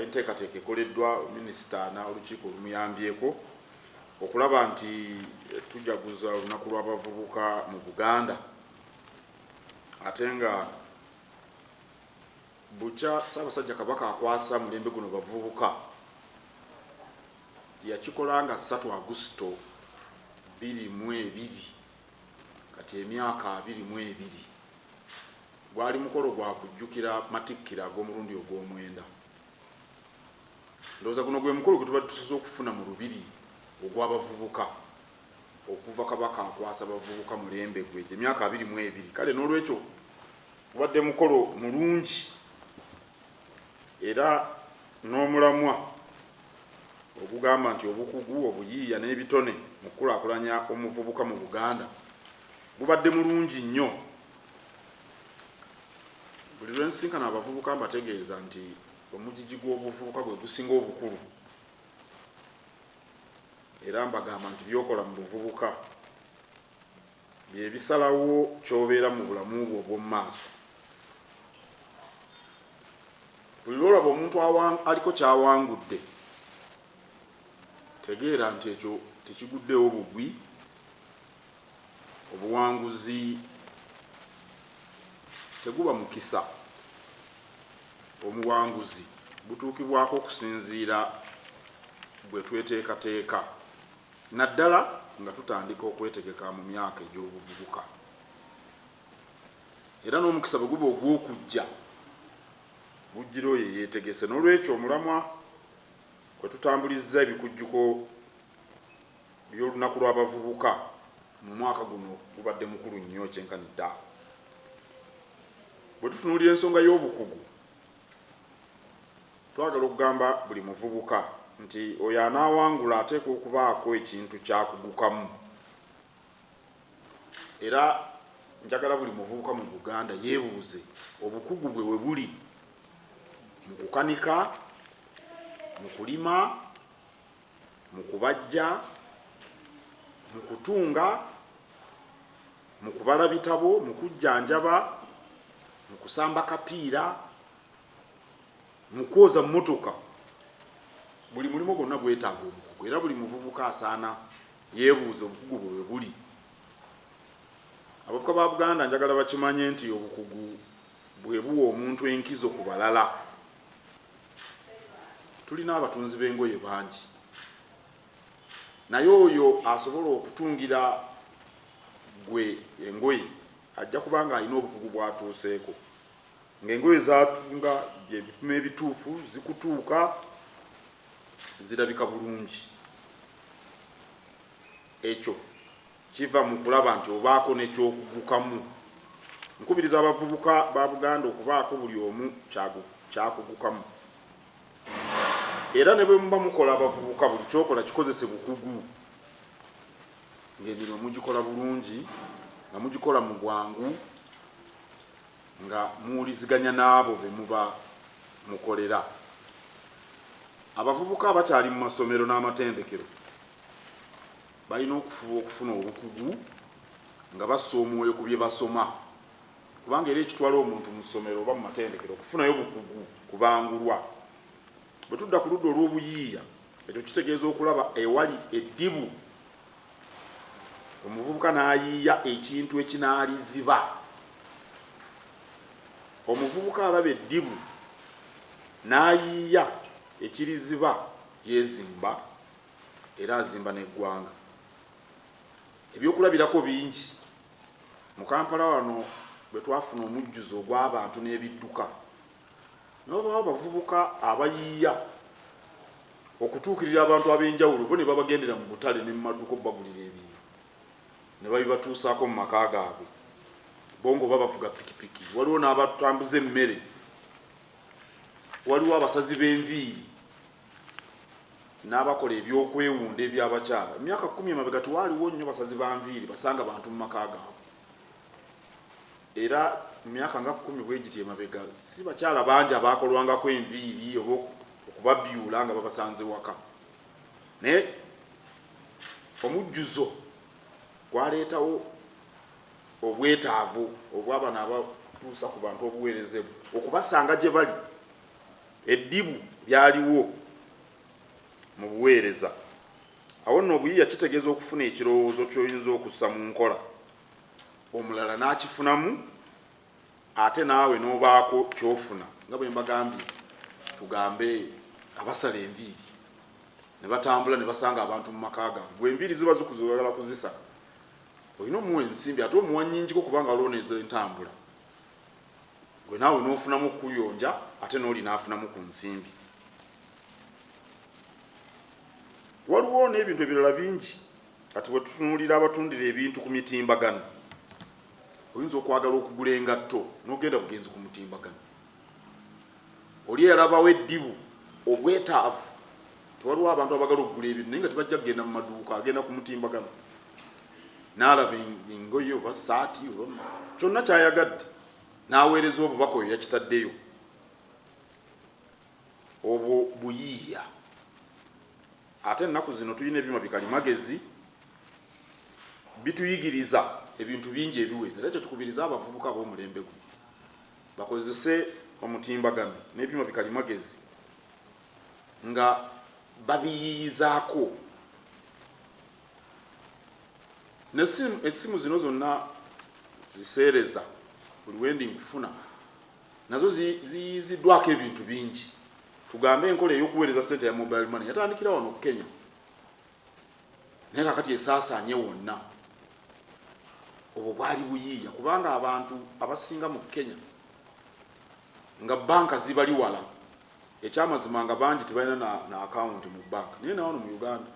enteekateeka ekoleddwa minisita n'olukiiko lumuyambyeko okulaba nti tujaguza olunaku lw'abavubuka mu Buganda, ate nga bukya Ssaabasajja Kabaka akwasa mulembe guno bavubuka yakikola nga 3 Agusito 2022, kati emyaka 22 gwali mukolo gwa kujjukira matikkira ag'omulundi ogw'omwenda. Ndowooza guno gwe mukolo gwe tuba tusoze okufuna mu lubiri ogw'abavubuka okuva Kabaka akwasa bavubuka mulembe gwe emyaka 22. Kale n'olwekyo gubadde mukolo mulungi era n'omulamwa ogugamba nti obukugu, obuyiiya n'ebitone mu kukulaakulanya omuvubuka mu Buganda gubadde mulungi nnyo. Buli lwe nsinkana abavubuka mbategeeza nti omugigi gw'obuvubuka gwe gusinga obukulu, era mbagamba nti byokola mu buvubuka bye bisalawo ky'obeera mu bulamu bwo obw'omu maaso. Buli lwolaba omuntu aliko kyawangudde, tegeera nti ekyo tekiguddewo bugwi. Obuwanguzi teguba mukisa, omuwanguzi butuukibwako okusinziira bwe tweteekateeka, naddala nga tutandika okwetegeka mu myaka egy'obuvubuka. Era n'omukisa bwe guba ogw'okujja bujjira oyo yeetegese. N'olwekyo omulamwa kwe tutambulizza ebikujjuko by'olunaku lw'abavubuka mu mwaka guno gubadde mukulu nnyo kyenkanidde. Bwe tutunuulira ensonga y'obukugu, twagala okugamba buli muvubuka nti oyo anaawangula ateekwa okubaako ekintu kyakugukamu. Era njagala buli muvubuka mu Buganda yeebuuze obukugu bwe we buli mu kukanika, mu kulima, mu kubajja, mu kutunga, mu kubala bitabo, mu kujjanjaba, mu kusamba kapiira, mu kwoza mmotoka. Buli mulimo gwonna gwetaaga obukugu, era buli muvubuka asaana yeebuuze obukugu bwe buli. Abavubuka ba Buganda njagala bakimanye nti obukugu bwe buwa omuntu enkizo ku balala. Tulina abatunzi b'engoye bangi, naye oyo asobola okutungira gwe engoye ajja kubanga alina obukugu bw'atuuseeko, ng'engoye z'atunga by'ebipimo ebituufu, zikutuuka, zirabika bulungi. Ekyo kiva mu kulaba nti obaako n'ekyokugukamu. Nkubiriza abavubuka ba Buganda okubaako buli omu kyakugukamu. Era ne bwe muba mukola abavubuka buli kyokola kikozese bukugu, ng'emirimu mugikola bulungi, nga mugikola mu bwangu, nga muwuliziganya n'abo be muba mukolera. Abavubuka abakyali mu masomero n'amatendekero balina okufuba okufuna obukugu nga bassa omwoyo ku bye basoma, kubanga era ekitwala omuntu mu ssomero oba mu matendekero okufunayo bukugu, kubangulwa. Bwe tudda ku ludda olw'obuyiiya, ekyo kitegeeza okulaba ewali eddibu, omuvubuka n'ayiiya ekintu ekinaaliziba. Omuvubuka alaba eddibu n'ayiiya ekiriziba, yeezimba era azimba n'eggwanga. Ebyokulabirako bingi. Mu Kampala wano bwe twafuna omujjuzo ogw'abantu n'ebidduka, n'obawo abavubuka abayiiya okutuukirira abantu ab'enjawulo, bo ne babagendera mu butale ne mu madduka obbagulira ebintu, ne babibatuusaako mu maka gaabwe. Bo ng'oba bavuga pikipiki, waliwo n'abatambuza emmere, waliwo abasazi b'enviiri n'abakola ebyokwewunda eby'abakyala. Emyaka 10 emabega tewaaliwo nnyo basazi ba nviiri basanga bantu mu maka gaabwe. Era emyaka nga 10 bwe giti emabega si bakyala bangi abaakolwangako enviiri oba okubabyula nga babasanze waka. Naye omujjuzo gwaleetawo obwetaavu obw'abano abatuusa ku bantu obuweerezebwa okubasanga gye bali eddibu byaliwo mu buweereza. Awo nno obuyiiya kitegeeza okufuna ekirowoozo ky'oyinza okussa mu nkola, omulala n'akifunamu ate naawe n'obaako ky'ofuna. Nga bwe mbagambye, tugambe abasala enviiri ne batambula ne basanga abantu mu maka gaabwe, gwe enviiri ziba zikuzagala kuzisa, olina omuwa ensimbi ate omuwa nnyingiko kubanga alooneeza entambula, gwe naawe n'ofunamu okuyonja ate n'oli n'afunamu ku nsimbi. Waliwo n'ebintu ebirala bingi. Kati bwe tutunuulira abatundira ebintu ku mitimbagano, oyinza okwagala okugula engatto n'ogenda bugenzi ku mutimbagano, oli yalabawo eddibu obwetaavu. Tewaliwo abantu abagala okugula ebintu naye nga tebajja kugenda mu maduuka, agenda ku mutimbagano n'alaba engoye oba saati kyonna kyayagadde n'aweereza obubaka oyo yakitaddeyo. Obwo buyiiya. Ate ennaku zino tulina ebyuma bikalimagezi bituyigiriza ebintu bingi ebiwera, era kyetukubiriza abavubuka ab'omulembe guno bakozese omutimbagano n'ebyuma bikalimagezi nga babiyiyizaako. Essimu zino zonna ziseereza buli wendi nkufuna, nazo ziyiziddwako ebintu bingi. Tugambe enkola ey'okuweereza ssente ya mobile money yatandikira wano ku Kenya, naye kakati esaasaanye wonna. Obwo bwali buyiiya kubanga abantu abasinga mu Kenya nga banka zibali wala, ekyamazima nga bangi tebalina na akawunti mu banka, naye na wano mu Uganda